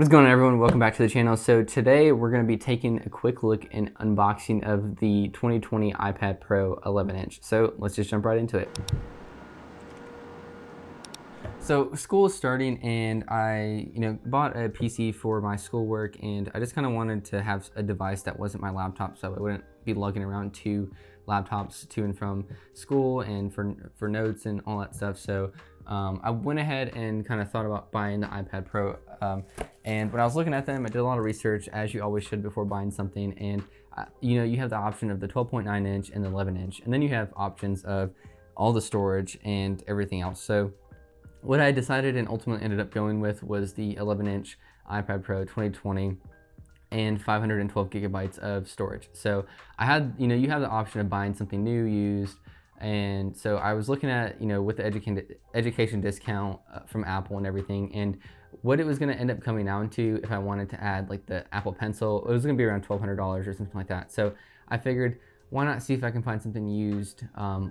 What is going on, everyone? Welcome back to the channel. So today we're going to be taking a quick look and unboxing of the 2020 iPad Pro 11-inch. So let's just jump right into it. So school is starting, and I bought a PC for my schoolwork, and I just kind of wanted to have a device that wasn't my laptop, so I wouldn't be lugging around two laptops to and from school and for notes and all that stuff. So I went ahead and kind of thought about buying the iPad Pro. And when I was looking at them, I did a lot of research, as you always should before buying something. And you have the option of the 12.9 inch and the 11 inch, and then you have options of all the storage and everything else. So what I decided and ultimately ended up going with was the 11-inch iPad Pro 2020 and 512 gigabytes of storage. So I had, you have the option of buying something new, used, and so I was looking at, with the education discount from Apple and everything, and what it was going to end up coming down to if I wanted to add like the Apple Pencil. It was going to be around $1,200 or something like that. So I figured, why not see if I can find something used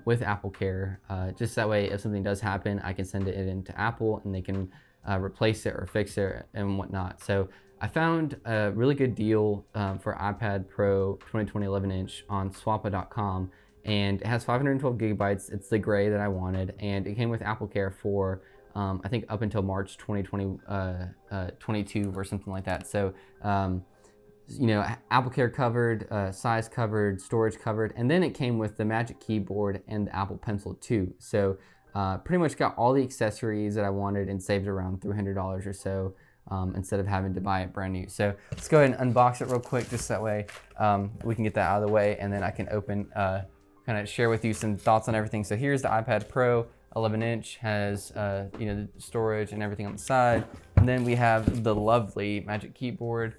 with Apple Care, just that way if something does happen, I can send it into Apple and they can replace it or fix it and whatnot. So I found a really good deal for iPad Pro 2020 11-inch on swappa.com, and it has 512 gigabytes. It's the gray that I wanted, and it came with Apple Care for I think up until March 2022 or something like that. So Apple Care covered, size covered, storage covered, and then it came with the Magic Keyboard and the Apple Pencil too. So pretty much got all the accessories that I wanted and saved around $300 or so instead of having to buy it brand new. So let's go ahead and unbox it real quick, just that way we can get that out of the way, and then I can open, kind of share with you some thoughts on everything. So here's the iPad Pro 11-inch, has the storage and everything on the side, and then we have the lovely Magic Keyboard.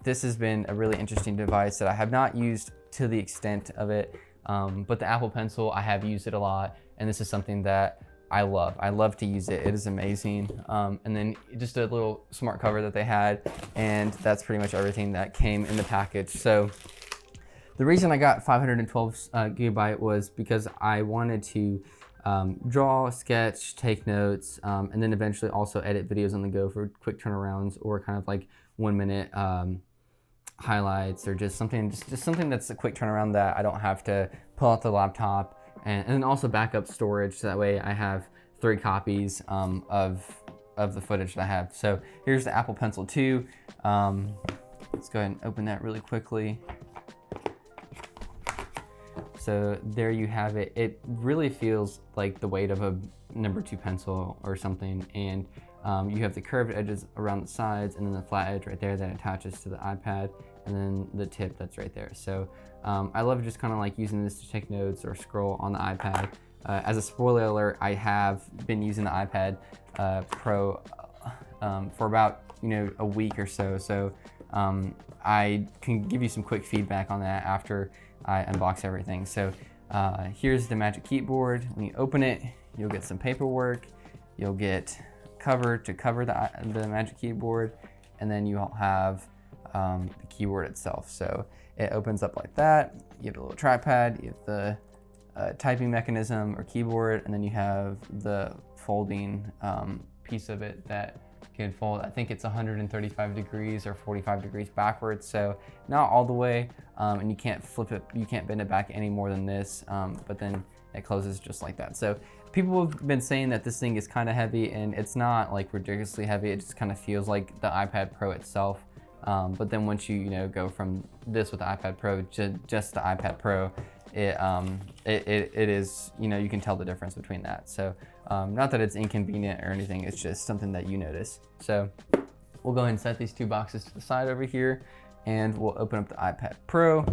This has been a really interesting device that I have not used to the extent of it, but the Apple Pencil, I have used it a lot, and this is something that I love. I love to use it. It is amazing. And then just a little smart cover that they had, and that's pretty much everything that came in the package. So the reason I got 512 gigabyte was because I wanted to draw, sketch, take notes, and then eventually also edit videos on the go for quick turnarounds, or kind of like 1 minute highlights, or just something that's a quick turnaround that I don't have to pull out the laptop, and then also backup storage, so that way I have 3 copies of the footage that I have. So here's the Apple Pencil 2. Let's go ahead and open that really quickly. So there you have it. It really feels like the weight of a number 2 pencil or something, and you have the curved edges around the sides, and then the flat edge right there that attaches to the iPad, and then the tip that's right there. So I love just kind of like using this to take notes or scroll on the iPad. As a spoiler alert, I have been using the iPad Pro for about a week or so. So I can give you some quick feedback on that after I unbox everything. So here's the Magic Keyboard. When you open it, you'll get some paperwork. You'll get cover to cover the Magic Keyboard, and then you'll have the keyboard itself. So it opens up like that. You have a little trackpad. You have the typing mechanism or keyboard, and then you have the folding piece of it that can fold. I think it's 135 degrees or 45 degrees backwards, so not all the way, and you can't flip it, you can't bend it back any more than this, but then it closes just like that. So people have been saying that this thing is kind of heavy, and it's not like ridiculously heavy. It just kind of feels like the iPad Pro itself, but then once you go from this with the iPad Pro to just the iPad Pro, it is, you can tell the difference between that. So not that it's inconvenient or anything, it's just something that you notice. So we'll go ahead and set these 2 boxes to the side over here, and we'll open up the iPad Pro.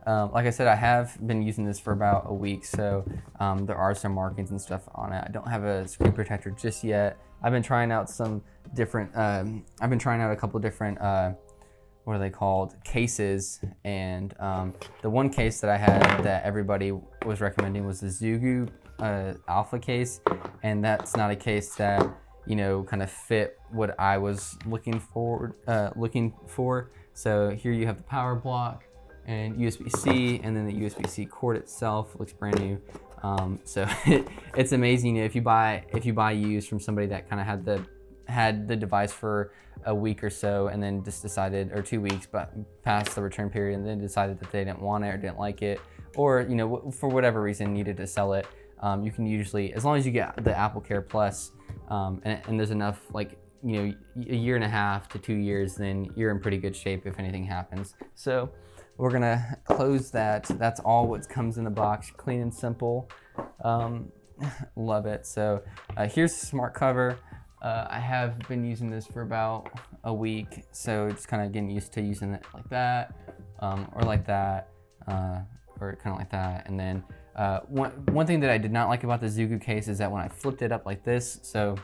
Like I said, I have been using this for about a week, so there are some markings and stuff on it. I don't have a screen protector just yet. I've been trying out some different, I've been trying out a couple different, what are they called, cases, and the one case that I had that everybody was recommending was the Zugu Alpha case, and that's not a case that kind of fit what I was looking for. So here you have the power block and USB-C, and then the USB-C cord itself looks brand new. So it's amazing if you buy used from somebody that kind of had the had the device for a week or so and then just decided, or 2 weeks, but past the return period, and then decided that they didn't want it or didn't like it, or for whatever reason needed to sell it, you can usually, as long as you get the Apple Care Plus, and there's enough, like, a year and a half to 2 years, then you're in pretty good shape if anything happens. So we're gonna close that. That's all what comes in the box, clean and simple. Love it. So here's the smart cover. I have been using this for about a week, so just kind of getting used to using it like that, or like that, or kind of like that. And then one thing that I did not like about the Zugu case is that when I flipped it up like this, so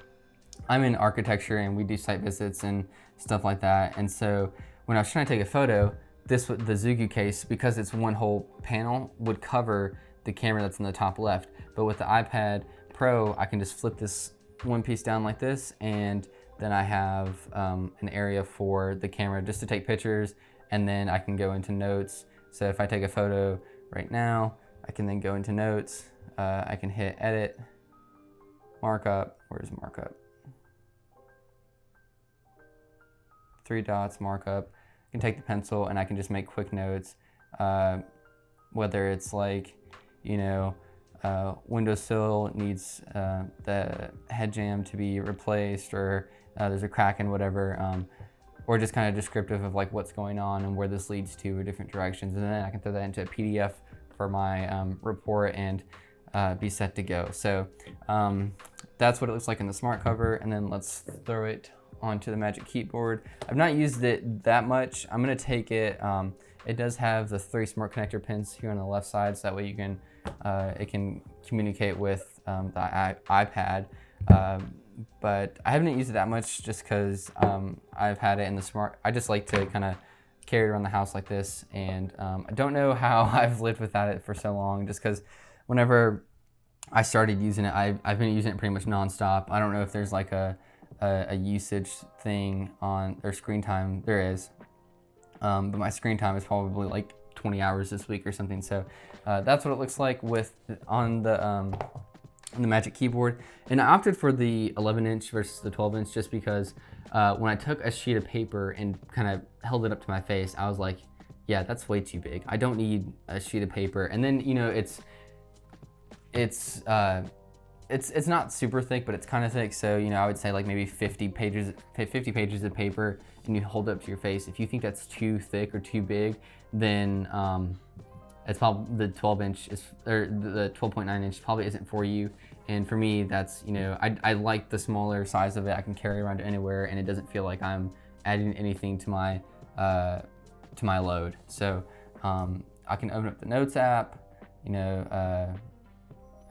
I'm in architecture and we do site visits and stuff like that, and so when I was trying to take a photo, the Zugu case, because it's one whole panel, would cover the camera that's in the top left. But with the iPad Pro, I can just flip this one piece down like this, and then I have an area for the camera just to take pictures, and then I can go into notes. So if I take a photo right now, I can then go into notes. I can hit edit, markup. Where's markup? 3 dots, markup. I can take the pencil and I can just make quick notes, whether it's like, windowsill needs the head jamb to be replaced, or there's a crack in whatever, or just kind of descriptive of like what's going on and where this leads to, or different directions. And then I can throw that into a PDF for my report and be set to go. So that's what it looks like in the smart cover. And then let's throw it onto the Magic Keyboard. I've not used it that much. I'm gonna take it. It does have the 3 smart connector pins here on the left side, so that way you can it can communicate with the iPad. But I haven't used it that much just because I've had it in the smart. I just like to kind of carry it around the house like this, and I don't know how I've lived without it for so long, just because whenever I started using it, I've been using it pretty much nonstop. I don't know if there's like a usage thing on their screen time. There is, but my screen time is probably like 20 hours this week or something. So that's what it looks like on the Magic Keyboard. And I opted for the 11-inch versus the 12-inch just because when I took a sheet of paper and kind of held it up to my face, I was like, yeah, that's way too big. I don't need a sheet of paper. And then it's not super thick, but it's kind of thick. So, I would say like maybe 50 pages of paper, and you hold it up to your face. If you think that's too thick or too big, then it's probably the 12-inch or the 12.9 inch probably isn't for you. And for me, that's, I like the smaller size of it. I can carry around anywhere, and it doesn't feel like I'm adding anything to my load. So I can open up the Notes app,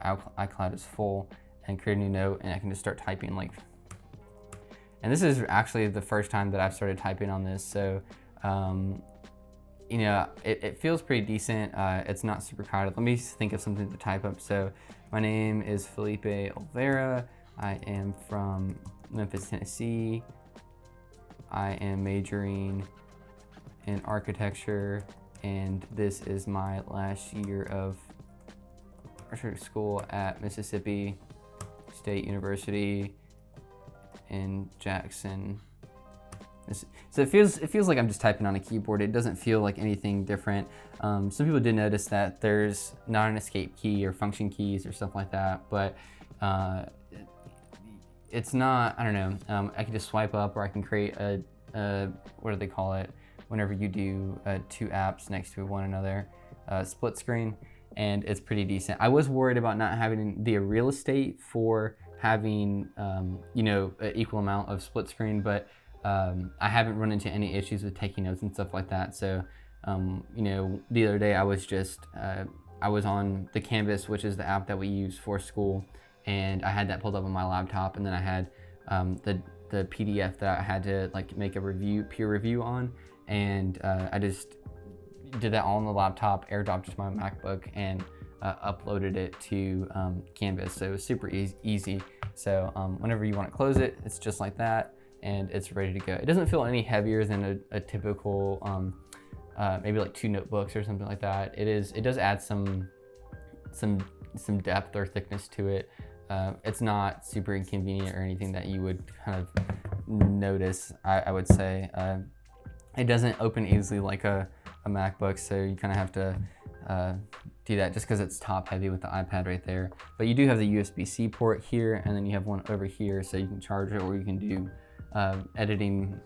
iCloud is full, and create a new note, and I can just start typing and this is actually the first time that I've started typing on this, so it feels pretty decent. It's not super crowded. Let me think of something to type up. So my name is Felipe Olvera. I am from Memphis, Tennessee. I am majoring in architecture, and this is my last year of school at Mississippi State University in Jackson. So it feels like I'm just typing on a keyboard. It doesn't feel like anything different. Some people did notice that there's not an escape key or function keys or stuff like that, but it's not, I don't know, I can just swipe up, or I can create a what do they call it, whenever you do 2 apps next to one another, split screen. And it's pretty decent. I was worried about not having the real estate for having, an equal amount of split screen, but I haven't run into any issues with taking notes and stuff like that. So, the other day I was I was on the Canvas, which is the app that we use for school, and I had that pulled up on my laptop, and then I had the PDF that I had to make a peer review on, and I just did that all on the laptop, airdropped just my MacBook, and uploaded it to Canvas. So it was super easy. So whenever you want to close it, it's just like that, and it's ready to go. It doesn't feel any heavier than a typical, maybe like 2 notebooks or something like that. It does add some depth or thickness to it. It's not super inconvenient or anything that you would kind of notice, I would say. It doesn't open easily like a MacBook, so you kind of have to do that just because it's top heavy with the iPad right there. But you do have the USB-C port here, and then you have one over here, so you can charge it, or you can do editing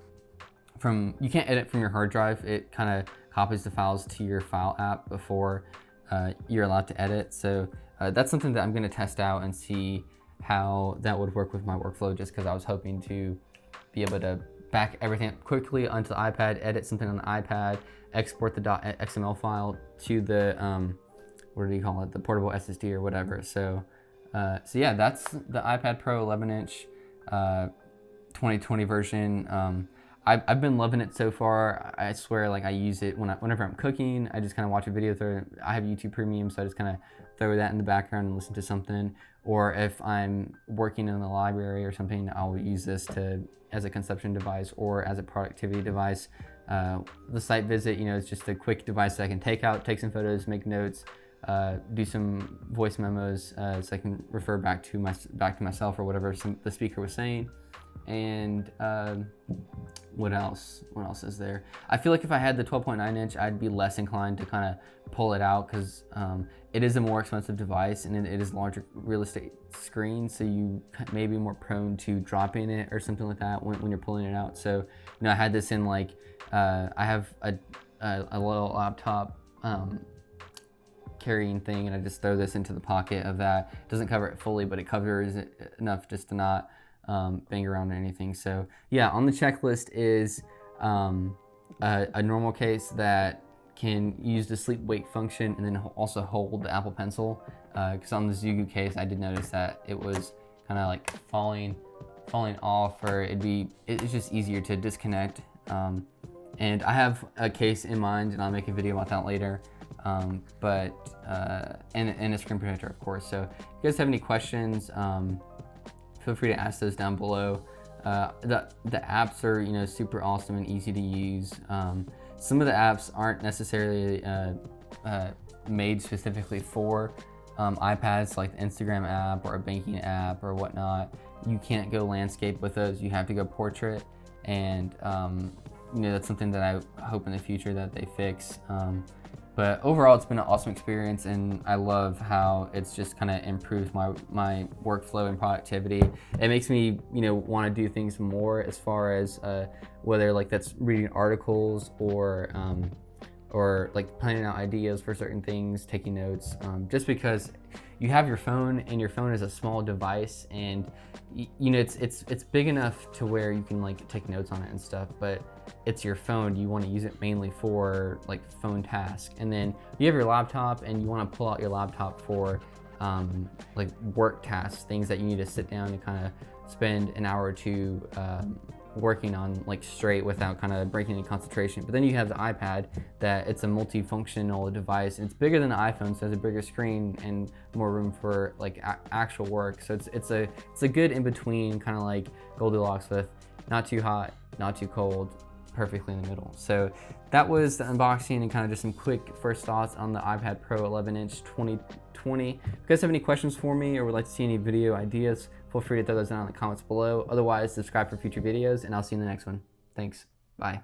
from, you can't edit from your hard drive. It kind of copies the files to your file app before you're allowed to edit. So that's something that I'm going to test out and see how that would work with my workflow, just because I was hoping to be able to back everything up quickly onto the iPad, edit something on the iPad, export the .xml file to the what do you call it, the portable SSD or whatever. So yeah, that's the iPad Pro 11-inch 2020 version. I've been loving it so far. I swear, like, I use it whenever I'm cooking. I just kind of watch a video through. I have YouTube Premium, so I just kind of throw that in the background and listen to something. Or if I'm working in the library or something, I'll use this as a consumption device or as a productivity device. The site visit, you know, is just a quick device that I can take out, take some photos, make notes, do some voice memos, so I can refer back to myself or whatever the speaker was saying. And what else is there? I feel like if I had the 12.9 inch, I'd be less inclined to kind of pull it out, because it is a more expensive device and it is larger real estate screen, so you may be more prone to dropping it or something like that when you're pulling it out. So, you know, I had this in like I have a little laptop carrying thing, and I just throw this into the pocket of that. It doesn't cover it fully, but it covers it enough just to not bang around or anything. So yeah, on the checklist is a normal case that can use the sleep wake function and then also hold the Apple Pencil, because on the Zugu case I did notice that it was kind of like falling off, or it's just easier to disconnect. And I have a case in mind, and I'll make a video about that later. And a screen protector, of course. So if you guys have any questions, feel free to ask those down below. The apps are, you know, super awesome and easy to use. Some of the apps aren't necessarily made specifically for iPads, like the Instagram app or a banking app or whatnot. You can't go landscape with those. You have to go portrait, and you know, that's something that I hope in the future that they fix. But overall, it's been an awesome experience, and I love how it's just kind of improved my workflow and productivity. It makes me, you know, want to do things more, as far as whether like that's reading articles or like planning out ideas for certain things, taking notes. Just because you have your phone, and your phone is a small device, and you know, it's big enough to where you can like take notes on it and stuff, but it's your phone. You want to use it mainly for like phone tasks. And then you have your laptop, and you want to pull out your laptop for like work tasks, things that you need to sit down and kind of spend an hour or two working on like straight without kind of breaking any concentration. But then you have the iPad, that it's a multifunctional device, and it's bigger than the iPhone, so it has a bigger screen and more room for like actual work. So it's a good in between, kind of like Goldilocks, with not too hot, not too cold, perfectly in the middle. So that was the unboxing and kind of just some quick first thoughts on the iPad Pro 11-inch 2020. If you guys have any questions for me or would like to see any video ideas, feel free to throw those down in the comments below. Otherwise, subscribe for future videos, and I'll see you in the next one. Thanks. Bye.